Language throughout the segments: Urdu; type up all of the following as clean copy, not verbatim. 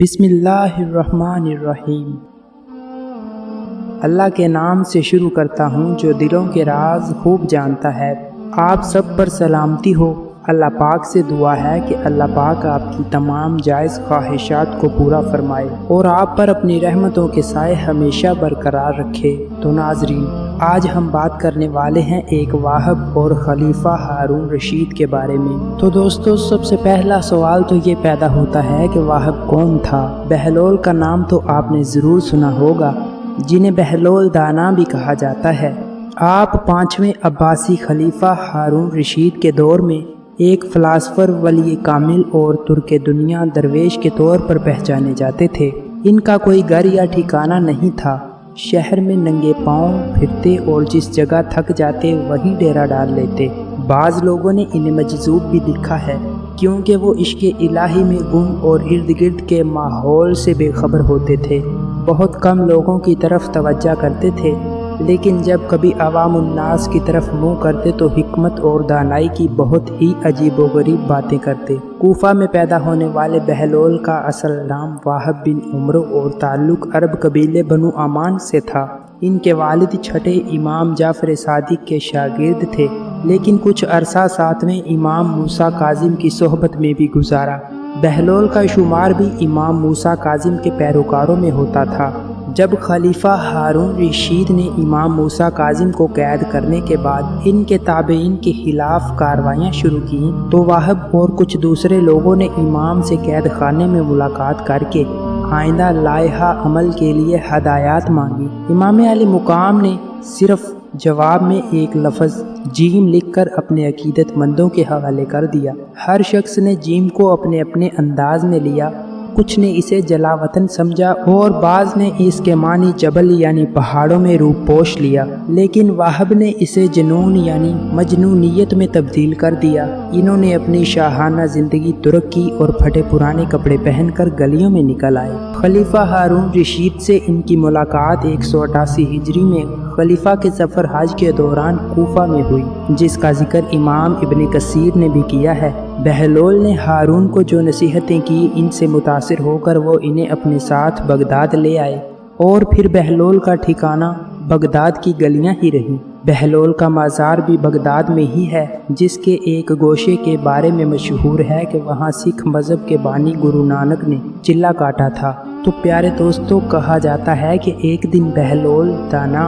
بسم اللہ الرحمن الرحیم۔ اللہ کے نام سے شروع کرتا ہوں جو دلوں کے راز خوب جانتا ہے۔ آپ سب پر سلامتی ہو۔ اللہ پاک سے دعا ہے کہ اللہ پاک آپ کی تمام جائز خواہشات کو پورا فرمائے اور آپ پر اپنی رحمتوں کے سائے ہمیشہ برقرار رکھے۔ تو ناظرین، آج ہم بات کرنے والے ہیں ایک واہب اور خلیفہ ہارون رشید کے بارے میں۔ تو دوستو، سب سے پہلا سوال تو یہ پیدا ہوتا ہے کہ واہب کون تھا؟ بہلول کا نام تو آپ نے ضرور سنا ہوگا، جنہیں بہلول دانا بھی کہا جاتا ہے۔ آپ 5ویں عباسی خلیفہ ہارون رشید کے دور میں ایک فلاسفر، ولی کامل اور ترک دنیا درویش کے طور پر پہچانے جاتے تھے۔ ان کا کوئی گھر یا ٹھکانہ نہیں تھا، شہر میں ننگے پاؤں پھرتے اور جس جگہ تھک جاتے وہیں ڈیرا ڈال لیتے۔ بعض لوگوں نے انہیں مجذوب بھی لکھا ہے، کیونکہ وہ عشق الہی میں گم اور ارد گرد کے ماحول سے بے خبر ہوتے تھے۔ بہت کم لوگوں کی طرف توجہ کرتے تھے، لیکن جب کبھی عوام الناس کی طرف منہ کرتے تو حکمت اور دانائی کی بہت ہی عجیب و غریب باتیں کرتے۔ کوفہ میں پیدا ہونے والے بہلول کا اصل نام واہب بن عمرو اور تعلق عرب قبیلے بنو عمان سے تھا۔ ان کے والد چھٹے امام جعفر صادق کے شاگرد تھے، لیکن کچھ عرصہ 7ویں امام موسیٰ کاظم کی صحبت میں بھی گزارا۔ بہلول کا شمار بھی امام موسیٰ کاظم کے پیروکاروں میں ہوتا تھا۔ جب خلیفہ ہارون رشید نے امام موسیٰ کاظم کو قید کرنے کے بعد ان کے تابعین کے خلاف کارروائیاں شروع کیں تو واہب اور کچھ دوسرے لوگوں نے امام سے قید خانے میں ملاقات کر کے آئندہ لائحہ عمل کے لیے ہدایات مانگی۔ امام علی مقام نے صرف جواب میں ایک لفظ جیم لکھ کر اپنے عقیدت مندوں کے حوالے کر دیا۔ ہر شخص نے جیم کو اپنے اپنے انداز میں لیا، کچھ نے اسے جلاوطن سمجھا اور بعض نے اس کے معنی جبل یعنی پہاڑوں میں روپ پوش لیا، لیکن واہب نے اسے جنون یعنی مجنونیت میں تبدیل کر دیا۔ انہوں نے اپنی شاہانہ زندگی ترک کی اور پھٹے پرانے کپڑے پہن کر گلیوں میں نکل آئے۔ خلیفہ ہارون رشید سے ان کی ملاقات 188 ہجری میں خلیفہ کے سفر حج کے دوران کوفہ میں ہوئی، جس کا ذکر امام ابن کثیر نے بھی کیا ہے۔ بہلول نے ہارون کو جو نصیحتیں کی، ان سے متاثر ہو کر وہ انہیں اپنے ساتھ بغداد لے آئے اور پھر بہلول کا ٹھکانہ بغداد کی گلیاں ہی رہیں۔ بہلول کا مزار بھی بغداد میں ہی ہے، جس کے ایک گوشے کے بارے میں مشہور ہے کہ وہاں سکھ مذہب کے بانی گرو نانک نے چلہ کاٹا تھا۔ تو پیارے دوستوں، کہا جاتا ہے کہ ایک دن بہلول دانا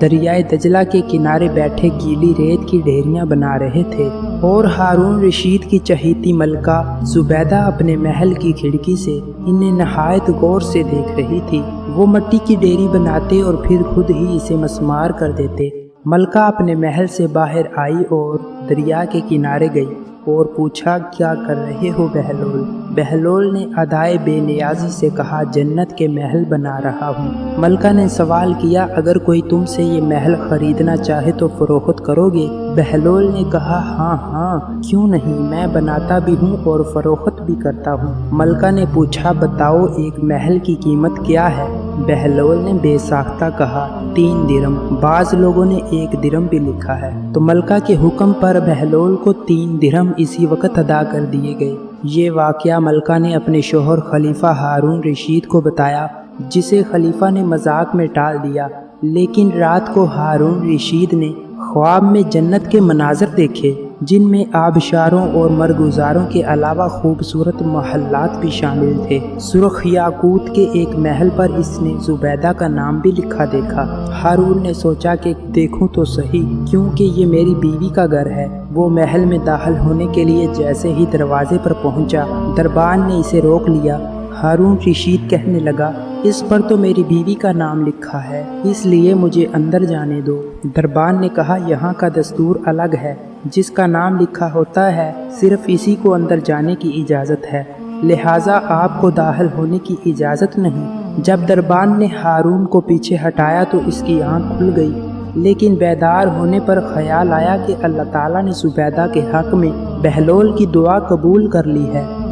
دریائے دجلہ کے کنارے بیٹھے گیلی ریت کی ڈھیریاں بنا رہے تھے اور ہارون رشید کی چہیتی ملکہ زبیدہ اپنے محل کی کھڑکی سے انہیں نہایت غور سے دیکھ رہی تھی۔ وہ مٹی کی ڈھیری بناتے اور پھر خود ہی اسے مسمار کر دیتے۔ ملکہ اپنے محل سے باہر آئی اور دریا کے کنارے گئی اور پوچھا، کیا کر رہے ہو بہلول؟ بہلول نے ادائے بے نیازی سے کہا، جنت کے محل بنا رہا ہوں۔ ملکہ نے سوال کیا، اگر کوئی تم سے یہ محل خریدنا چاہے تو فروخت کرو گے؟ بہلول نے کہا، ہاں کیوں نہیں، میں بناتا بھی ہوں اور فروخت بھی کرتا ہوں۔ ملکہ نے پوچھا، بتاؤ ایک محل کی قیمت کیا ہے؟ بہلول نے بے ساختہ کہا، 3 درم۔ بعض لوگوں نے 1 درم بھی لکھا ہے۔ تو ملکہ کے حکم پر بہلول کو 3 درم اسی وقت ادا کر دیے گئے۔ یہ واقعہ ملکہ نے اپنے شوہر خلیفہ ہارون رشید کو بتایا، جسے خلیفہ نے مذاق میں ٹال دیا، لیکن رات کو ہارون رشید نے خواب میں جنت کے مناظر دیکھے، جن میں آبشاروں اور مرغزاروں کے علاوہ خوبصورت محلات بھی شامل تھے۔ سرخ یاقوت کے ایک محل پر اس نے زبیدہ کا نام بھی لکھا دیکھا۔ ہارون نے سوچا کہ دیکھوں تو صحیح، کیونکہ یہ میری بیوی کا گھر ہے۔ وہ محل میں داخل ہونے کے لیے جیسے ہی دروازے پر پہنچا، دربان نے اسے روک لیا۔ ہارون رشید کہنے لگا، اس پر تو میری بیوی کا نام لکھا ہے، اس لیے مجھے اندر جانے دو۔ دربان نے کہا، یہاں کا دستور الگ ہے، جس کا نام لکھا ہوتا ہے صرف اسی کو اندر جانے کی اجازت ہے، لہٰذا آپ کو داخل ہونے کی اجازت نہیں۔ جب دربان نے ہارون کو پیچھے ہٹایا تو اس کی آنکھ کھل گئی، لیکن بیدار ہونے پر خیال آیا کہ اللہ تعالیٰ نے زبیدہ کے حق میں بہلول کی دعا قبول کر لی ہے۔